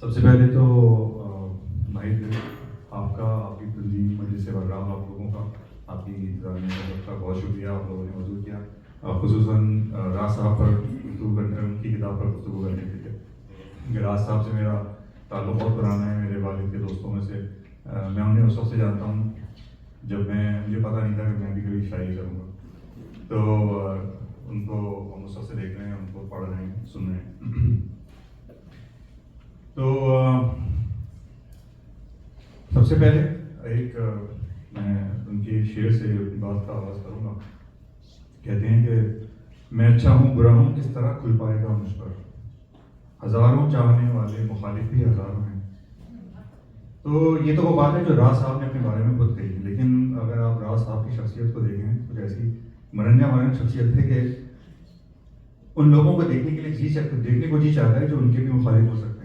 سب سے پہلے تو بھائی آپ کا، آپ کی تنظیم مجلس برگراہ، آپ لوگوں کا، آپ کی انتظامیہ کا بہت شکریہ، آپ لوگوں نے موضوع کیا، خصوصاً راز صاحب پر گفتگو کرنے، ان کی کتاب پر گفتگو کرنے کے لیے۔ راز صاحب سے میرا تعلق بہت پرانا ہے، میرے والد کے دوستوں میں سے۔ میں انہیں اس وقت سے جانتا ہوں جب مجھے پتہ نہیں تھا کہ میں بھی کبھی شاعری کروں گا، تو ان کو ہم اس وقت سے دیکھ رہے ہیں، ان کو پڑھ رہے ہیں، سن رہے ہیں۔ تو سب سے پہلے ایک میں ان کے شعر سے اپنی بات کا آغاز کروں گا۔ کہتے ہیں کہ میں اچھا ہوں برا ہوں کس طرح کھل پائے گا مجھ پر، ہزاروں چاہنے والے مخالف بھی ہزاروں ہیں۔ تو یہ تو وہ بات ہے جو راز صاحب نے اپنے بارے میں خود کہی، لیکن اگر آپ راز صاحب کی شخصیت کو دیکھیں، کچھ ایسی مرن شخصیت ہے کہ ان لوگوں کو دیکھنے کے لیے دیکھنے کو جی چاہتا ہے جو ان کے بھی مخالف ہو سکتے ہیں۔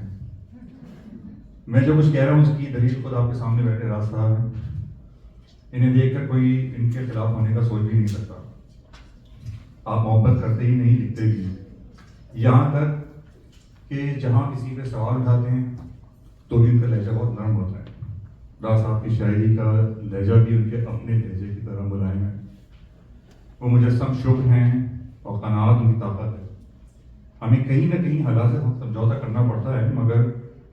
میں جو کچھ کہہ رہا ہوں اس کی دلیل خود آپ کے سامنے بیٹھے راز صاحب ہیں، انہیں دیکھ کر کوئی ان کے خلاف ہونے کا سوچ بھی نہیں سکتا۔ آپ محبت کرتے ہی نہیں، لکھتے بھی نہیں، یہاں تک کہ جہاں کسی پہ سوال اٹھاتے ہیں تو بھی ان کا لہجہ بہت نرم ہوتا ہے۔ راز صاحب کی شاعری کا لہجہ بھی ان کے اپنے لہجے کی طرح ملائم ہے۔ وہ مجسم شکر ہیں اور قناعت ان کی طاقت ہے۔ ہمیں کہیں نہ کہیں حالات سے سمجھوتا کرنا پڑتا ہے، مگر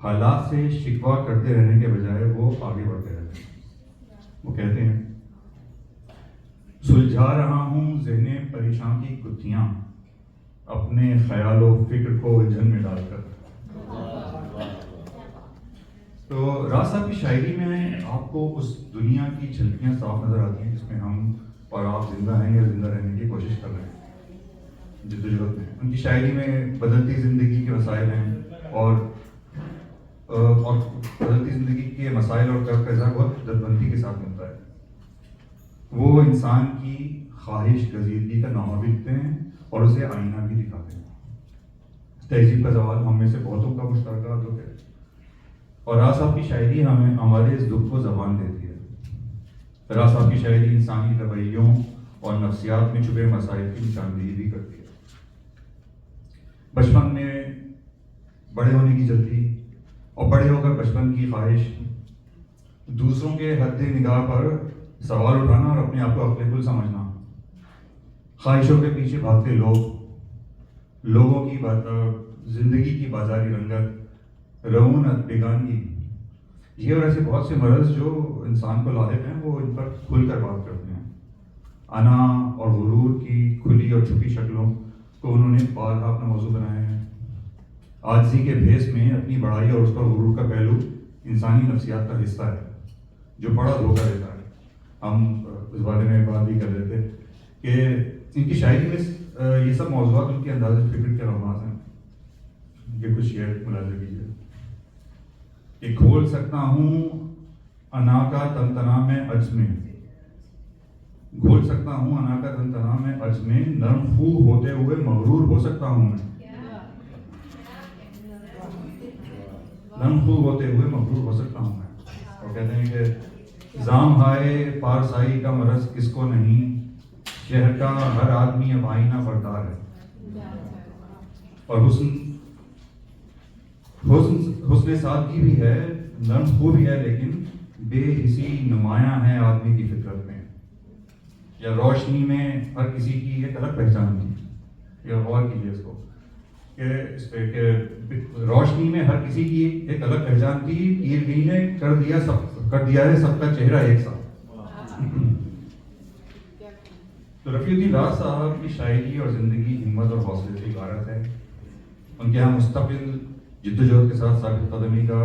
حالات سے شکوہ کرتے رہنے کے بجائے وہ آگے بڑھتے رہتے ہیں۔ وہ کہتے ہیں سلجھا رہا ہوں ذہن پریشان کی گتھیاں، اپنے خیال و فکر کو الجھن میں ڈال کر۔ تو راز صاحب کی شاعری میں آپ کو اس دنیا کی جھلکیاں صاف نظر آتی ہیں جس میں ہم اور آپ زندہ ہیں یا زندہ رہنے کی کوشش کر رہے ہیں، جدوجہد میں۔ ان کی شاعری میں بدلتی زندگی کے مسائل ہیں اور بدلتی زندگی کے مسائل اور طرز کا بہت جذبندی کے ساتھ ملتا ہے۔ وہ انسان کی خواہش گزیدگی کا نامہ بھی لکھتے ہیں اور اسے آئینہ بھی دکھاتے ہیں۔ تہذیب کا زوال ہم میں سے بہتوں کا مشترکہ دکھ ہے، اور راز صاحب کی شاعری ہمیں ہمارے اس دکھ کو زبان دیتی ہے۔ راز صاحب کی شاعری انسانی رویوں اور نفسیات میں چھپے مسائل کی نشاندہی بھی کرتی ہے۔ بچپن میں بڑے ہونے کی جلدی اور بڑے ہو کر بچپن کی خواہش، دوسروں کے حد نگاہ پر سوال اٹھانا اور اپنے آپ کو عقل کل سمجھنا، خواہشوں کے پیچھے بھاگتے لوگوں کی زندگی کی بازاری رنگت، رعونت، بیگانگی، یہ اور ایسے بہت سے مرض جو انسان کو لاحق ہیں، وہ ان پر کھل کر بات کرتے ہیں۔ انا اور غرور کی کھلی اور چھپی شکلوں کو انہوں نے بارہا اپنا موضوع بنایا ہے۔ عاجزی کے بھیس میں اپنی بڑائی اور اس پر غرور کا پہلو انسانی نفسیات کا حصہ ہے جو بڑا دھوکہ دیتا ہے۔ ہم اس بارے میں بات بھی کر رہے تھے کہ ان کی شاعری میں یہ سب موضوعات ان کے انداز فکر کے رماز ہیں۔ یہ کچھ شعر ملاحظہ کیجیے کہ کھول سکتا ہوں انا کا تنتنا میں عجز میں، کھول سکتا ہوں انا کا تنتنا میں عجز میں، نرم خو ہوتے ہوئے مغرور ہو سکتا ہوں میں، نرم خو ہوتے ہوئے مغرور ہو سکتا ہوں میں۔ اور کہتے ہیں کہ زام ہائے پارسائی کا مرض کس کو نہیں، شہر کا ہر آدمی اب آئینہ بردار ہے۔ اور حسن سادگی بھی ہے، نرم خو بھی ہے، لیکن بے حسی نمایاں ہے آدمی کی فطرت میں۔ یا روشنی میں ہر کسی کی ایک الگ پہچان تھی، یا غور کیجیے اس کو کہ اس پہ کہ روشنی میں ہر کسی کی ایک الگ پہچان تھی، تیرگی نے کر دیا ہے سب کا چہرہ ایک ساتھ۔ تو رفیع الدین راز صاحب کی شاعری اور زندگی ہمت اور حوصلے سے عبارت ہے۔ ان کے یہاں مستقل جدوجہد کے ساتھ ثابت قدمی کا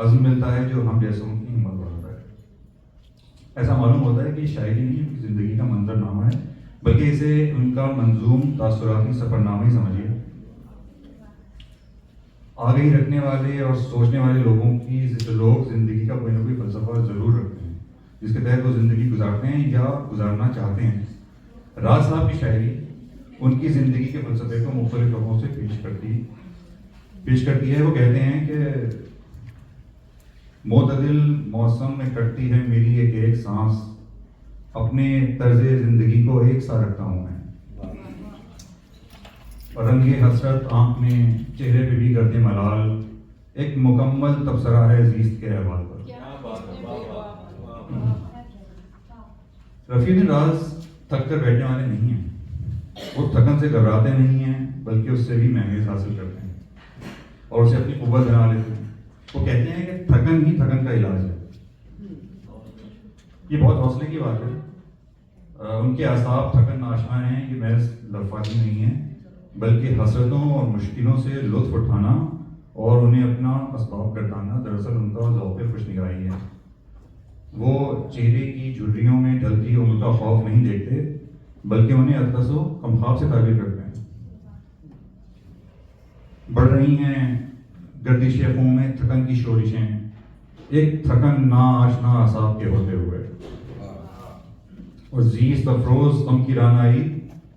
عزم ملتا ہے جو ہم جیسوں کی ہمت بڑھاتا ہے۔ ایسا معلوم ہوتا ہے کہ شاعری نہیں ان کی زندگی کا منظر نامہ ہے، بلکہ اسے ان کا منظوم تاثراتی سفر نامہ ہی سمجھیے۔ آگہی رکھنے والے اور سوچنے والے لوگ زندگی کا کوئی نہ کوئی فلسفہ ضرور رکھتے ہیں جس کے تحت وہ زندگی گزارتے ہیں یا گزارنا چاہتے ہیں۔ راز صاحب کی شاعری ان کی زندگی کے فلسفے کو مختلف لوگوں سے پیش کرتی ہے۔ وہ کہتے ہیں کہ معتدل موسم میں کٹتی ہے میری ایک سانس، اپنے طرز زندگی کو ایک سا رکھتا ہوں میں، اور رنگ حسرت آنکھ میں چہرے پہ بھی گردے ملال، ایک مکمل تبصرہ ہے زیست کے احوال پر. رفیع الدین راز تھک کر بیٹھنے والے نہیں ہیں. وہ تھکن سے گھبراتے نہیں ہیں بلکہ اس سے بھی مینگیز حاصل کرتے ہیں اور اسے اپنی قوت بنا لیتے ہیں. وہ کہتے ہیں کہ تھکن ہی تھکن کا علاج ہے. یہ بہت حوصلے کی بات ہے. ان کے اعصاب تھکن آشنا ہیں. یہ محض لفاظی نہیں ہے بلکہ حسرتوں اور مشکلوں سے لطف اٹھانا اور انہیں اپنا اسباب گردانا دراصل ان کا ذوق خوش نگاہی ہے. وہ چہرے کی جھریوں میں ڈھلتی عمر کا خوف نہیں دیکھتے بلکہ انہیں اطلس و کمخواب سے تعبیر کرتے ہیں. بڑھ رہی ہیں گردش خون میں تھکن کی شورشیں، ایک تھکن نا آشنا اعصاب کے ہوتے ہوئے، اور زیست افروز غم کی رانائی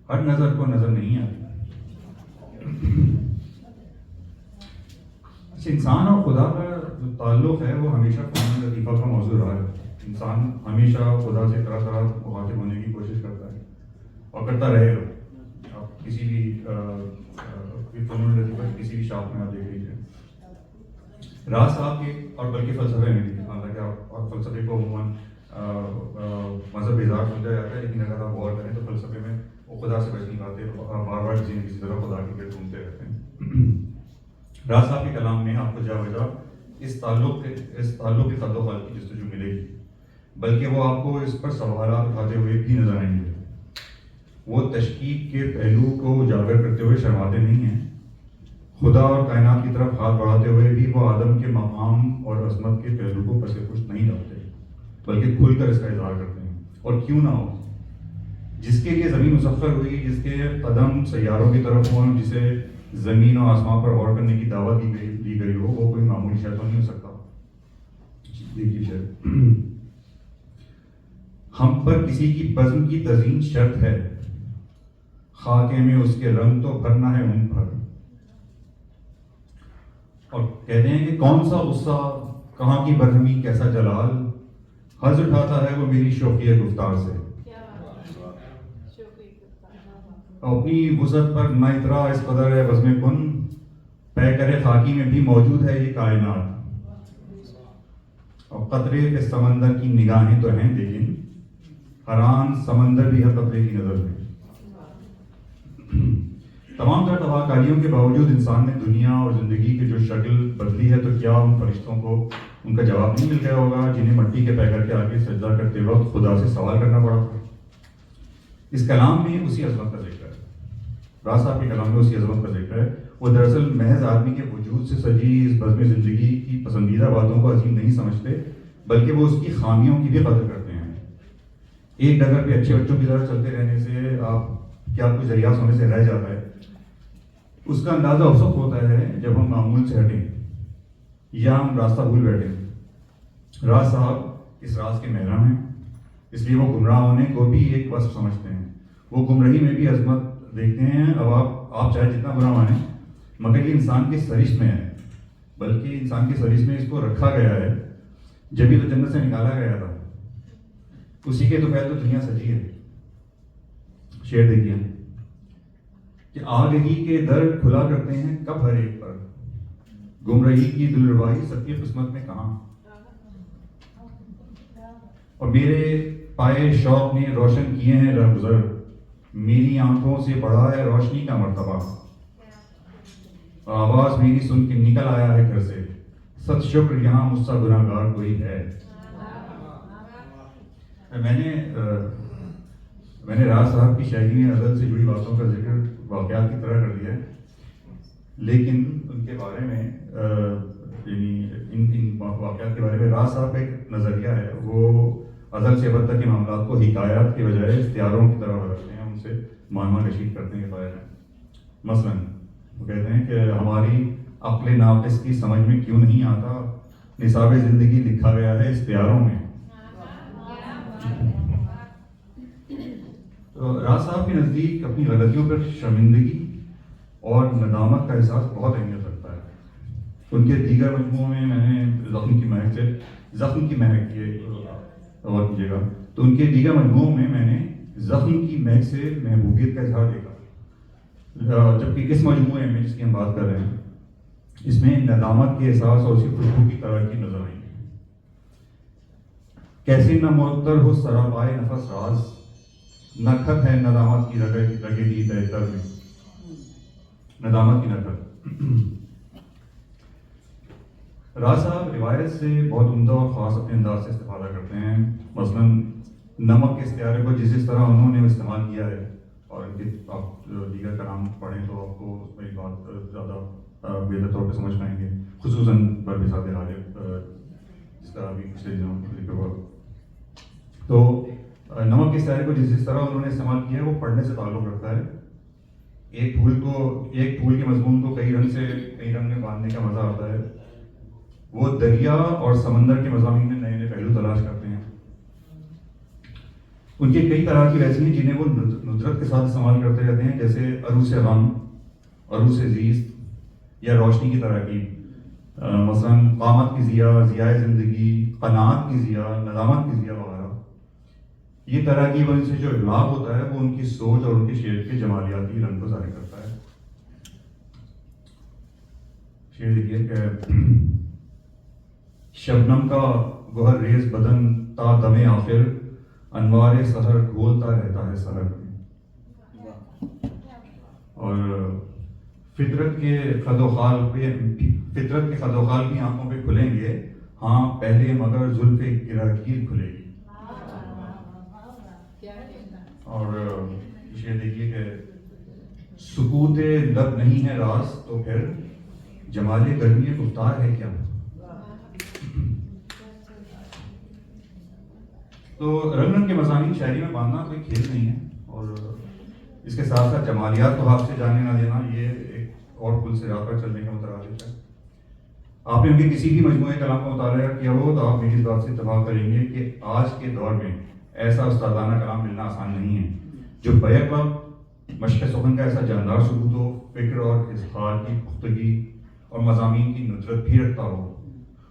ہر نظر کو نظر نہیں آتی. انسان اور خدا کا جو تعلق ہے وہ ہمیشہ فن لطیفہ کا موضوع رہا ہے. انسان ہمیشہ خدا سے طرح طرح مخاطب ہونے کی کوشش کرتا ہے اور کرتا رہے گا. آپ کسی بھی فنون لطیفہ کسی بھی شاخ میں آپ دیکھ لیجیے. راز صاحب کے اور بلکہ فلسفے میں بھی، حالانکہ آپ اور فلسفے کو عموماً مذہب اظہار سمجھا جاتا ہے، لیکن اگر آپ غور کریں تو فلسفے میں وہ خدا سے بچ نہیں پاتے، بار بار کسی نہ کسی طرح خدا کے گرد گھومتے رہتے ہیں. راز صاحب کے کلام میں آپ کو جا بجا اس تعلق کے خد و خال کی جستجو ملے گی، بلکہ وہ آپ کو اس پر سوالات اٹھاتے ہوئے بھی نظر آئیں گے. وہ تشکیک کے پہلو کو اجاگر کرتے ہوئے شرماتے نہیں ہیں. خدا اور کائنات کی طرف ہاتھ بڑھاتے ہوئے بھی وہ آدم کے مقام اور عظمت کے پہلو کو پس پشت نہیں ڈالتے بلکہ کھل کر اس کا اظہار کرتے ہیں. اور کیوں نہ ہو، جس کے لیے زمین مسخر ہوئی، جس کے قدم سیاروں کی طرف ہوں، جسے زمین و آسمان پر غور کرنے کی دعوت دی گئی ہو، وہ کوئی معمولی شے تو نہیں ہو سکتا. دیکھیے شاید ہم پر کسی کی بزم کی تزئین شرط ہے، خاکے میں اس کے رنگ تو بھرنا ہے ان پر. اور کہتے ہیں کہ کون سا غصہ، کہاں کی برہمی، کیسا جلال، حض اٹھاتا ہے وہ میری شوقی گفتار سے. اپنی وسعت پر نہ اترا اس قدر ہے بزم کن، پے کرے خاکی میں بھی موجود ہے یہ کائنات. اور قطرے کے سمندر کی نگاہیں تو ہیں لیکن حیران سمندر بھی ہے قطرے کی نظر میں. تمام تر تباہ کاریوں کے باوجود انسان نے دنیا اور زندگی کی جو شکل بدلی ہے، تو کیا ان فرشتوں کو ان کا جواب نہیں مل گیا ہوگا جنہیں مٹی کے پیکر کے آگے سجدہ کرتے وقت خدا سے سوال کرنا پڑا تھا؟ اس کلام میں اسی عظمت کا ذکر ہے. راز صاحب کے کلام میں اسی عظمت کا ذکر ہے. وہ دراصل محض آدمی کے وجود سے سجی اس بزم زندگی کی پسندیدہ باتوں کو عظیم نہیں سمجھتے بلکہ وہ اس کی خامیوں کی بھی قدر کرتے ہیں. ایک ڈگر پہ اچھے بچوں کی طرح چلتے رہنے سے کیا کوئی ذریعہ ہونے سے رہ جاتا ہے؟ اس کا اندازہ اس وقت ہوتا ہے جب ہم معمول سے ہٹیں یا ہم راستہ بھول بیٹھیں. راز صاحب اس راز کے محرم ہیں، اس لیے وہ گمراہ ہونے کو بھی ایک وصف سمجھتے ہیں. وہ گمراہی میں بھی عظمت دیکھتے ہیں. اب آپ چاہے جتنا برا مانیں، مگر یہ انسان کے سرشت میں ہے، بلکہ انسان کے سرشت میں اس کو رکھا گیا ہے. جبھی تو جنت سے نکالا گیا تھا، اسی کے تو پہلے تو دنیا سجی ہے. شعر دیکھیے کہ آگہی کے در کھلا کرتے ہیں کب ہر ایک پر، گمراہی کی دلربائی سب کی قسمت میں کہاں. اور میرے پائے شوق نے روشن کیے ہیں رہگزر، میری آنکھوں سے بڑھا ہے روشنی کا مرتبہ. آواز میری سن کے نکل آیا ہے گھر سے، ست شکر یہاں مجھ سا گناہگار کوئی ہے. میں نے راز صاحب کی شاعری میں ازل سے جڑی باتوں کا ذکر واقعات کی طرح کر دیا ہے، لیکن ان کے بارے میں یعنی ان واقعات کے بارے میں راز صاحب کا ایک نظریہ ہے. وہ ازل سے ابد تک کے معاملات کو حکایات کے بجائے اختیاروں کی طرح بدلتے ہیں، ان سے معنی کشید کرنے کے بارے میں. مثلاً وہ کہتے ہیں کہ ہماری عقل ناقص کی سمجھ میں کیوں نہیں آتا، نصاب زندگی لکھا گیا ہے اختیاروں میں. تو راز صاحب کے نزدیک اپنی غلطیوں پر شرمندگی اور ندامت کا احساس بہت اہمیت رکھتا ہے. ان کے دیگر مجموعوں میں نے زخم کی مہک یہ غور کیجیے گا، تو ان کے دیگر مجموعوں میں میں نے زخم کی مہک سے محبوبیت کا اظہار دیکھا، جبکہ اس مجموعے میں جس کی ہم بات کر رہے ہیں اس میں ندامت کے احساس اور اسی خوشبو کی ترقی نظر آئی. کیسے نہ معطر ہو سراپائے نفس راز، نکھت ہے ندامت کی رگے دی بہتر میں. ندامت کی نکھت. راز صاحب روایت سے بہت عمدہ اور خاص اپنے انداز سے استفادہ کرتے ہیں. مثلاً نمک کے استعارے کو جس طرح انہوں نے استعمال کیا ہے، اور ان کے آپ دیگر کلام پڑھیں تو آپ کو اس میں بات زیادہ بہتر طور پہ سمجھ پائیں گے، خصوصاً بربساط غالب جس کا ابھی پچھلے دنوں ذکر ہوا. تو نمک کے استعارے کو جس طرح انہوں نے استعمال کیا ہے وہ پڑھنے سے تعلق رکھتا ہے. ایک پھول کے مضمون کو کئی رنگ میں باندھنے کا مزہ آتا ہے. وہ دریا اور سمندر کے مضامین میں نئے نئے پہلو تلاش کرتے ہیں. ان کے کئی طرح کی ایسی ہیں جنہیں وہ ندرت کے ساتھ استعمال کرتے رہتے ہیں، جیسے عروس غم، عروس زیست یا روشنی کی تراکیب. مثلاً قامت کی ضیاء، ضیاء زندگی، قناعت کی ضیاء، ندامت کی ضیاء وغیرہ. یہ تراکیب ان سے جو ابلاغ ہوتا ہے وہ ان کی سوچ اور ان کے شعر کے جمالیاتی رنگ کو ظاہر کرتا ہے. شعر دیکھیے کہ شبنم کا گوہر ریز بدن تا دم آخر، انوار سحر گھولتا رہتا ہے سحر میں. اور فطرت کے خد و خال بھی آنکھوں پہ کھلیں گے، ہاں پہلے مگر زلف گراگیر کھلے گی. اور یہ دیکھیے کہ سکوت لب نہیں ہے راز تو پھر جمال گرمی گفتار ہے کیا. تو رنگ کے مضامین شاعری میں باندھنا کوئی کھیل نہیں ہے، اور اس کے ساتھ ساتھ جمالیات کو آپ سے جانے نہ دینا یہ ایک اور پل سے راہ پر چلنے کا مترادف ہے. آپ نے ان کے کسی بھی مجموعے کلام کا مطالعہ کیا ہو تو آپ میری اس بات سے اتفاق کریں گے کہ آج کے دور میں ایسا استادانہ کلام ملنا آسان نہیں ہے جو بیک وقت مشق سخن کا ایسا جاندار ثبوت ہو، فکر اور اظہار کی پختگی اور مضامین کی ندرت بھی رکھتا ہو،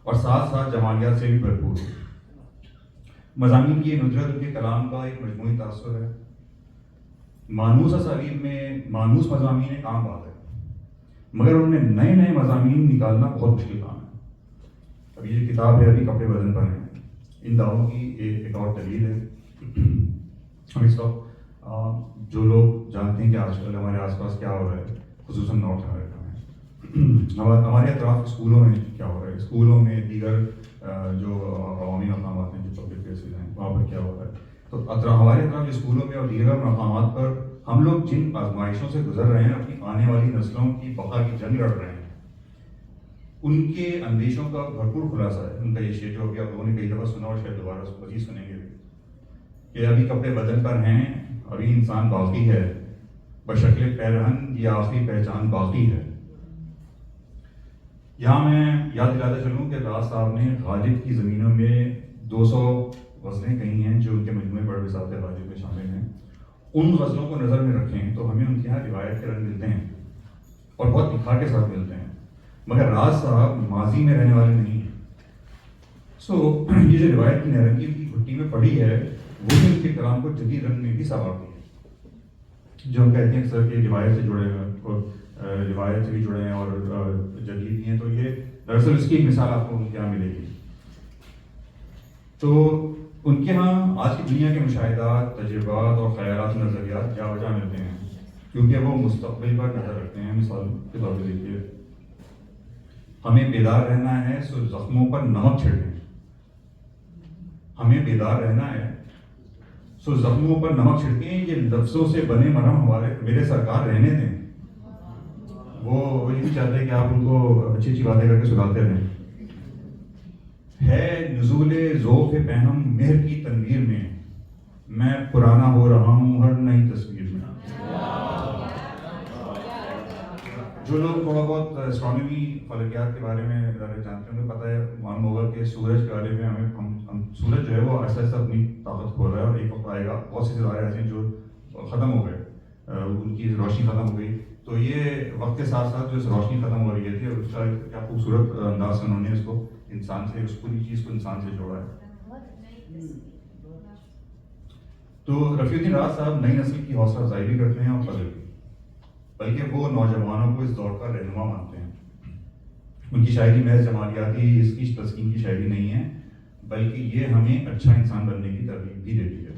اور ساتھ ساتھ جمالیات سے بھی بھرپور ہو. مضامین کی یہ ندرت ان کے کلام کا ایک مجموعی تاثر ہے. مانوس اسالیب میں مانوس مضامین ایک عام بات ہے، مگر ان میں نئے نئے مضامین نکالنا بہت مشکل کام ہے. اب یہ کتاب ہے ابھی کپڑے بدن پر ہیں، ان دعووں کی ایک اور دلیل ہے. ہم اس وقت جو لوگ جانتے ہیں کہ آج کل ہمارے آس پاس کیا ہو رہا ہے، خصوصاً نارتھ امریکہ میں، ہمارے اطراف اسکولوں میں کیا ہو رہا ہے، اسکولوں میں دیگر جو عوامی مقامات ہیں، جو پبلک پلیسز ہیں، وہاں پر کیا ہو رہا ہے. تو ہمارے اطراف اسکولوں میں اور دیگر مقامات پر ہم لوگ جن آزمائشوں سے گزر رہے ہیں، اپنی آنے والی نسلوں کی بقا کی جنگ لڑ رہے ہیں، ان کے اندیشوں کا بھرپور خلاصہ ہے ان کا یہ شعر جو ابھی آپ لوگوں نے کئی دفعہ سنا اور شاید دوبارہ مزید سنیں گے کہ ابھی کپڑے بدن پر ہیں، ابھی انسان باقی ہے، بشکل پیرہن یہ آخری پہچان باقی ہے. یہاں میں یاد دلاتا چلوں کہ راز صاحب نے غالب کی زمینوں میں 200 غزلیں کہی ہیں جو ان کے مجموعے بربساط غالب میں شامل ہیں. ان غزلوں کو نظر میں رکھیں تو ہمیں ان کے یہاں روایت کے رنگ ملتے ہیں اور بہت نکھار کے ساتھ ملتے ہیں، مگر راز صاحب ماضی میں رہنے والے نہیں ہیں. یہ جو روایت کی نہرنگی ان کی گھٹی میں پڑی ہے وہ بھی ان کے کلام کو جدید رنگ میں بھی سنوارتی ہے. جو ہم کہتے ہیں اکثر کہ روایت سے جڑے ہیں اور روایت سے بھی جڑے ہیں اور جدید بھی ہیں، تو یہ دراصل اس کی ایک مثال آپ کو ان کے یہاں ملے گی. تو ان کے ہاں آج کی دنیا کے مشاہدات، تجربات اور خیالات و نظریات جا بجا ملتے ہیں، کیونکہ وہ مستقبل پر نظر رکھتے ہیں. مثال کے طور پہ دیکھیے، ہمیں بیدار رہنا ہے سو زخموں پر نمک چھڑکیں. ہمیں بیدار رہنا ہے سو زخموں پر نمک چھڑکیں، یہ لفظوں سے بنے مرہم ہمارے میرے سرکار رہنے دیں. وہ یہ نہیں چاہتے کہ آپ ان کو اچھی اچھی باتیں کر کے سناتے رہیں. ہے نزول ذوق پہنم مہر کی تنویر میں پرانا ہو رہا ہوں ہر نئی تصویر میں. جو لوگ تھوڑا بہت اسٹرانومی فلکیات کے بارے میں جانتے ہیں انہیں پتہ ہے، معلوم ہوگا کہ سورج کے بارے میں ہم سورج جو ہے وہ ایسا ایسا اپنی طاقت کھو رہا ہے، اور ایک وقت آئے گا بہت سے ستارے ایسے ہیں جو ختم ہو گئے، ان کی روشنی ختم ہو گئی. تو یہ وقت کے ساتھ ساتھ جو روشنی ختم ہو رہی تھی، اس کا کیا خوبصورت انداز سے انہوں نے اس کو انسان سے، اس پوری چیز کو انسان سے جوڑا ہے. تو رفیع الدین راز صاحب نئی نسل کی حوصلہ افزائی بھی کرتے ہیں اور قدر بھی، بلکہ وہ نوجوانوں کو اس دور کا رہنما مانتے ہیں. ان کی شاعری محض جمالیاتی اس کی تسکین کی شاعری نہیں ہے، بلکہ یہ ہمیں اچھا انسان بننے کی ترغیب بھی دیتی ہے.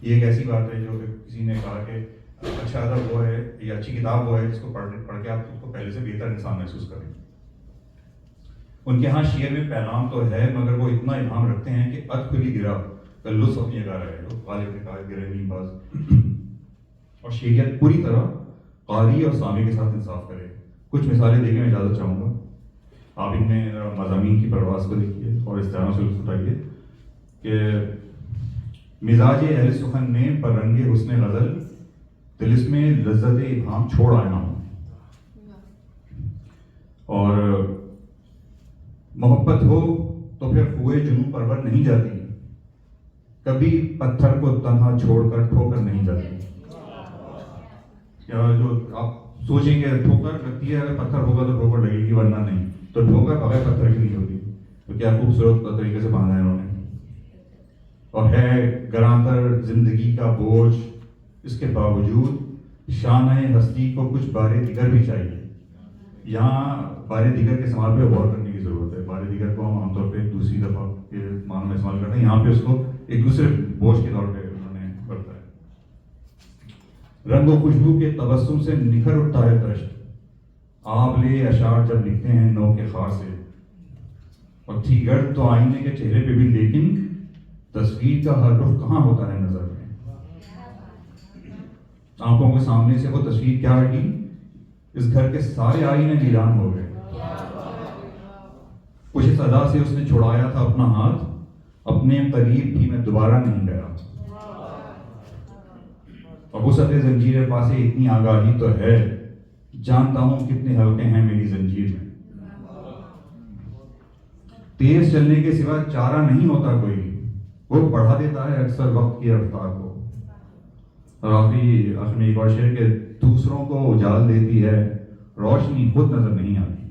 یہ ایک ایسی بات ہے جو کسی نے کہا کہ اچھا ادب وہ ہے یا اچھی کتاب وہ ہے جس کو پڑھ کے آپ خود کو پہلے سے بہتر انسان محسوس کریں. ان کے ہاں شعر میں پیغام تو ہے، مگر وہ اتنا ابہام رکھتے ہیں کہ اد کھلی گرا لطف اپنی جگہ رہے جو غالب نے کہا گرے نیم باز. اور شعریت پوری طرح قاری اور سامع کے ساتھ انصاف کرے. کچھ مثالیں دے کے میں اجازت چاہوں گا. آپ ان میں مضامین کی پرواز کو دیکھیے اور اس طرح سے لطف اٹھائیے کہ مزاج اہل سخن میں پر رنگ حسن غزل طلسم لذت ابہام چھوڑ آیا ہوں. اور محبت ہو تو پھر ہوئے جنوں پرور نہیں جاتی، کبھی پتھر کو تنہا چھوڑ کر ٹھوکر نہیں جاتی. کیا جو آپ سوچیں گے ٹھوکر لگتی ہے، اگر پتھر ہوگا تو ٹھوکر لگے گی ورنہ نہیں، تو ٹھوکر بغیر پتھر کی نہیں ہوتی. تو کیا خوبصورت طریقے سے باندھا ہے انہوں نے. اور ہے گرانتر زندگی کا بوجھ، اس کے باوجود شانہ ہستی کو کچھ بارے دیگر بھی چاہیے. یہاں بارے دیگر کے استعمال پہ غور کرنے کی ضرورت ہے. بارے دیگر کو ہم عام طور پہ دوسری دفعہ کے معنوں میں استعمال کرتے ہیں، یہاں پہ اس کو ایک دوسرے بوجھ کے طور پہ انہوں نے برتا ہے. رنگ و خوشبو کے تبسم سے نکھر اٹھتا ہے دشت، آبلے اشعار جب لکھتے ہیں نو کے خار سے. اور تھی گرد تو آئینے کے چہرے پہ بھی، لیکن تصویر کا ہر رخ کہاں ہوتا ہے نظر میں. آنکھوں کے سامنے سے وہ تصویر کیا ہٹی، اس گھر کے سارے آئینے ویران ہو گئے. کچھ اس ادا سے اس نے چھڑایا تھا اپنا ہاتھ، اپنے قریب بھی میں دوبارہ نہیں گیا. اور وسعت زنجیر پاسے اتنی آگاہی تو ہے، جانتا ہوں کتنے حلقے ہیں میری زنجیر میں. تیز چلنے کے سوا چارہ نہیں ہوتا کوئی، وہ بڑھا دیتا ہے اکثر وقت کی رفتار کو. اور آخری میں ایک اور شعر کہ دوسروں کو اجال دیتی ہے روشنی خود نظر نہیں آتی.